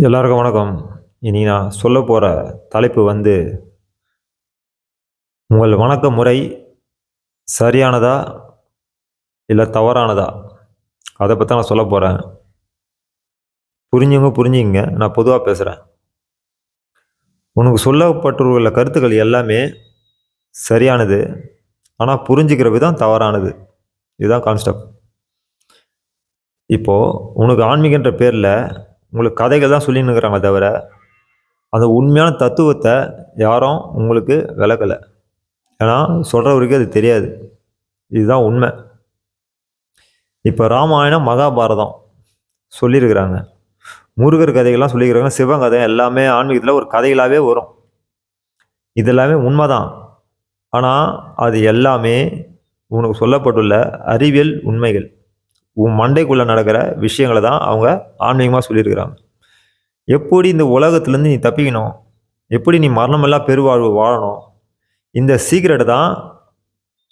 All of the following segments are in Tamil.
எல்லாருக்கும் வணக்கம். இனி நான் சொல்லப் போற தலைப்பு உங்கள் வணக்க முறை சரியானதா? இல்ல தவறானதா? அத பத்தி நான் சொல்லப் போறேன். புரிஞ்சவங்க புரிஞ்சுக்கங்க. நான் பொதுவா பேசுறேன். உனக்கு சொல்லப்பட்டுள்ள கருத்துக்கள் எல்லாமே சரியானது. ஆனா புரிஞ்சுக்கிற விதம் தவறானது. இதுதான் கான்செப்ட். இப்போ உனக்கு ஆன்மீகன்ற பேர்ல உங்களுக்கு கதைகள் தான் சொல்லின்னு இருக்கிறாங்க தவிர, அந்த உண்மையான தத்துவத்த யாரும் உங்களுக்கு விளக்கல. ஏன்னா சொல்றவருக்கு அது தெரியாது. இதுதான் உண்மை. இப்போ ராமாயணம், மகாபாரதம் சொல்லியிருக்கிறாங்க. முருகர் கதைகள்லாம் சொல்லியிருக்கிறாங்க. சிவன் கதை எல்லாமே ஆன்மீகத்தில் ஒரு கதைகளாகவே வரும். இது எல்லாமே உண்மைதான். ஆனால் அது எல்லாமே உனக்கு சொல்லப்பட்டுள்ள அறிவியல் உண்மைகள். உன் மண்டைக்குள்ளே நடக்கிற விஷயங்களை தான் அவங்க ஆன்மீகமாக சொல்லியிருக்கிறாங்க. எப்படி இந்த உலகத்துலேருந்து நீ தப்பிக்கணும், எப்படி நீ மரணமெல்லாம் பெருவாழ்வு வாழணும், இந்த சீக்கிரட்டை தான்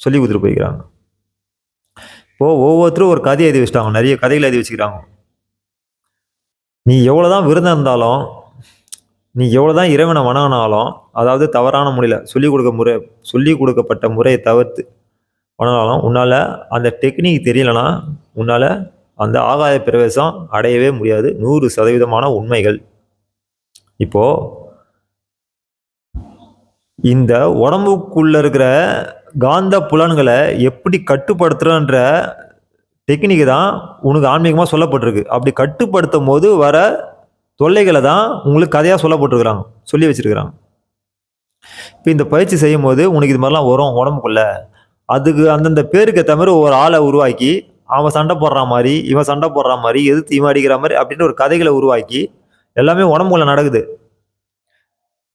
சொல்லி கொடுத்துட்டு போய்க்கிறாங்க. இப்போது ஒவ்வொருத்தரும் ஒரு கதையை எழுதி வச்சுட்டாங்க. நிறைய கதைகளை எழுதி வச்சுக்கிறாங்க. நீ எவ்வளோதான் விரதம் இருந்தாலும், நீ எவ்வளோதான் இறைவனை வணங்கினாலும், அதாவது தவறான முறையில் சொல்லிக் கொடுக்கப்பட்ட முறையை தவிர்த்து வணங்கினாலும், உன்னால் அந்த டெக்னிக் தெரியலனா உன்னால் அந்த ஆகாய பிரவேசம் அடையவே முடியாது. 100% உண்மைகள். இப்போது இந்த உடம்புக்குள்ள இருக்கிற காந்த புலன்களை எப்படி கட்டுப்படுத்துறன்ற டெக்னிக்கு தான் உனக்கு ஆன்மீகமாக சொல்லப்பட்டிருக்கு. அப்படி கட்டுப்படுத்தும் போது வர தொல்லைகளை தான் உங்களுக்கு கதையாக சொல்லப்பட்டிருக்கிறாங்க, சொல்லி வச்சிருக்கிறாங்க. இப்போ இந்த பயிற்சி செய்யும் போது உனக்கு இது மாதிரிலாம் வரும் உடம்புக்குள்ள. அதுக்கு அந்தந்த பேருக்கு ஏற்ற மாதிரி ஒரு ஆளை உருவாக்கி, அவன் சண்டை போடுற மாதிரி, இவன் சண்டை போடுற மாதிரி, எதிர்த்து இவன் அடிக்கிற மாதிரி அப்படின்னு ஒரு கதைகளை உருவாக்கி எல்லாமே உடம்புக்குள்ள நடக்குது.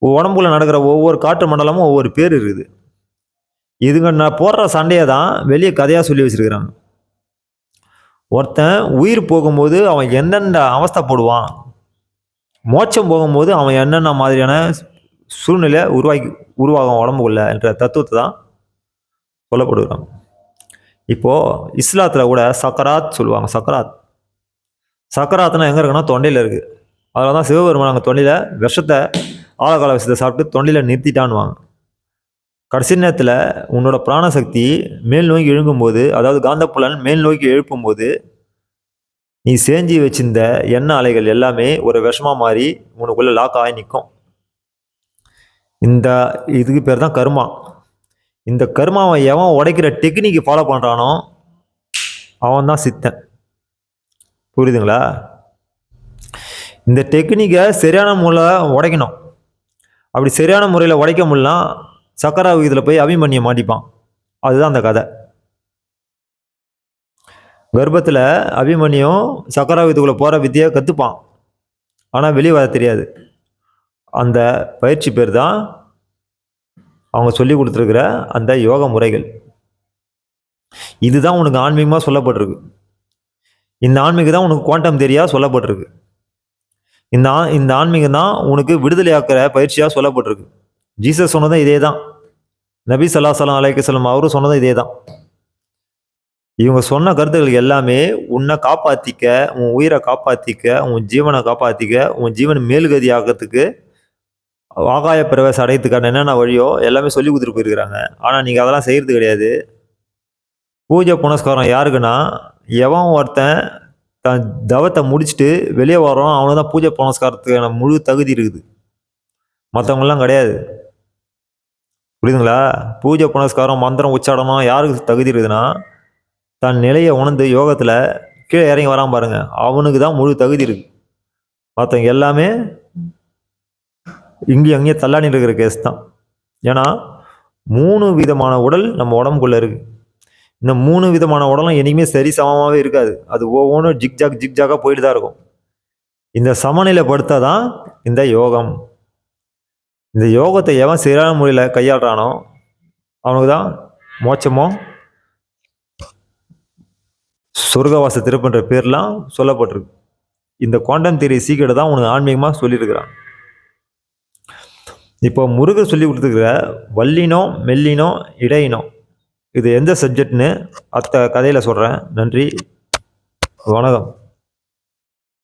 உடம்புக்குள்ள நடக்கிற ஒவ்வொரு காற்று மண்டலமும் ஒவ்வொரு பேர் இருக்குது. இதுங்க நான் போடுற சண்டையை தான் வெளியே கதையாக சொல்லி வச்சிருக்கிறாங்க. ஒருத்தன் உயிர் போகும்போது அவன் என்னென்ன அவஸ்தைப்படுவான், மோட்சம் போகும்போது அவன் என்னென்ன மாதிரியான சூழ்நிலை உருவாகும் உடம்புக்குள்ள என்ற தத்துவத்தை தான் சொல்லப்படுகிறாங்க. இப்போது இஸ்லாத்தில் கூட சக்கராத் சொல்லுவாங்க. சக்கராத்னா எங்கே இருக்குன்னா தொண்டையில் இருக்குது. அதில் தான் சிவபெருமான் அங்கே தொண்டையில் விஷத்தை ஆழகால விஷத்தை சாப்பிட்டு தொண்டையில் நிறுத்திட்டான்னுவாங்க. கடைசி நேரத்தில் உன்னோட பிராணசக்தி மேல் நோக்கி எழுங்கும்போது, அதாவது காந்தப்புலன் மேல் நோக்கி எழுப்பும்போது, நீ சேஞ்சி வச்சிருந்த எண்ணெய் அலைகள் எல்லாமே ஒரு விஷமாக மாறி உனக்குள்ளே லாக் ஆகி நிற்கும். இதுக்கு பேர் தான் கர்மா. இந்த கர்மாவை எவன் உடைக்கிற டெக்னிக்கு ஃபாலோ பண்ணுறானோ அவன் தான் சித்தன். புரியுதுங்களா? இந்த டெக்னிக்கை சரியான முறையில் உடைக்கணும். அப்படி சரியான முறையில் உடைக்க முடியலனா சக்கரா விகிதத்தில் போய் அபிமன்யை மாட்டிப்பான். அதுதான் அந்த கதை. கர்ப்பத்தில் அபிமன்யும் சக்கரா விகிதத்துக்குள்ளே போகிற வித்தியை கற்றுப்பான். ஆனால் வெளியே வர தெரியாது. அந்த பயிற்சி பேர் தான் அவங்க சொல்லி கொடுத்துருக்கிற அந்த யோக முறைகள். இதுதான் உனக்கு ஆன்மீகமாக சொல்லப்பட்டிருக்கு. இந்த ஆன்மீகம் தான் உனக்கு குவாண்டம் தியரியாக சொல்லப்பட்டிருக்கு. இந்த ஆன்மீகம் தான் உனக்கு விடுதலையாக்கிற பயிற்சியாக சொல்லப்பட்டிருக்கு. ஜீசஸ் சொன்னதும் இதே தான். நபி ஸல்லல்லாஹு அலைஹி வஸல்லம் அவரும் சொன்னதும் இதே தான். இவங்க சொன்ன கருத்துக்கள் எல்லாமே உன்னை காப்பாற்றிக்க, உன் உயிரை காப்பாற்றிக்க, உன் ஜீவனை காப்பாற்றிக்க, உன் ஜீவன் மேல்கதி ஆகிறதுக்கு, ஆகாய பிரவேசம் அடையத்துக்கான என்னென்ன வழியோ எல்லாமே சொல்லி கொடுத்துட்டு போயிருக்கிறாங்க. ஆனால் நீங்கள் அதெல்லாம் செய்கிறது கிடையாது. பூஜை புனஸ்காரம் யாருக்குன்னா, எவன் ஒருத்தன் தன் தவத்தை முடிச்சுட்டு வெளியே வரோம் அவனுக்கு தான் பூஜை புனஸ்காரத்துக்கான முழு தகுதி இருக்குது. மற்றவங்களாம் கிடையாது. புரியுதுங்களா? பூஜை புனஸ்காரம் மந்திரம் உச்சாடனம் யாருக்கு தகுதி இருக்குதுன்னா, தன் நிலையை உணர்ந்து யோகத்தில் கீழே இறங்கி வரான் பாருங்க, அவனுக்கு தான் முழு தகுதி இருக்கு. மற்றவங்க எல்லாமே இங்கேயும் அங்கேயும் தள்ளாடி இருக்கிற கேஸ் தான். ஏன்னா 3 விதமான உடல் நம்ம உடம்புக்குள்ளே இருக்குது. இந்த 3 விதமான உடலும் என்றைக்குமே சரி சமமாகவே இருக்காது. அது ஒவ்வொன்றும் ஜிக்ஜாக்காக போயிட்டு தான் இருக்கும். இந்த சமநிலைப்படுத்த தான் இந்த யோகம். இந்த யோகத்தை எவன் சரியான முறையில் கையாளுறானோ அவனுக்கு தான் மோட்சமோ சொர்க்கவாச திருப்புன்ற பேர்லாம் சொல்லப்பட்டிருக்கு. இந்த குவாண்டம் தியரி சீக்கிரம் தான் உனக்கு ஆன்மீகமாக சொல்லியிருக்கிறான். இப்போ முருகர் சொல்லி கொடுத்துருக்கிற வல்லினம், மெல்லினம், இடையினம், இது எந்த சப்ஜெக்ட்னு அடுத்த கதையில் சொல்கிறேன். நன்றி, வணக்கம்.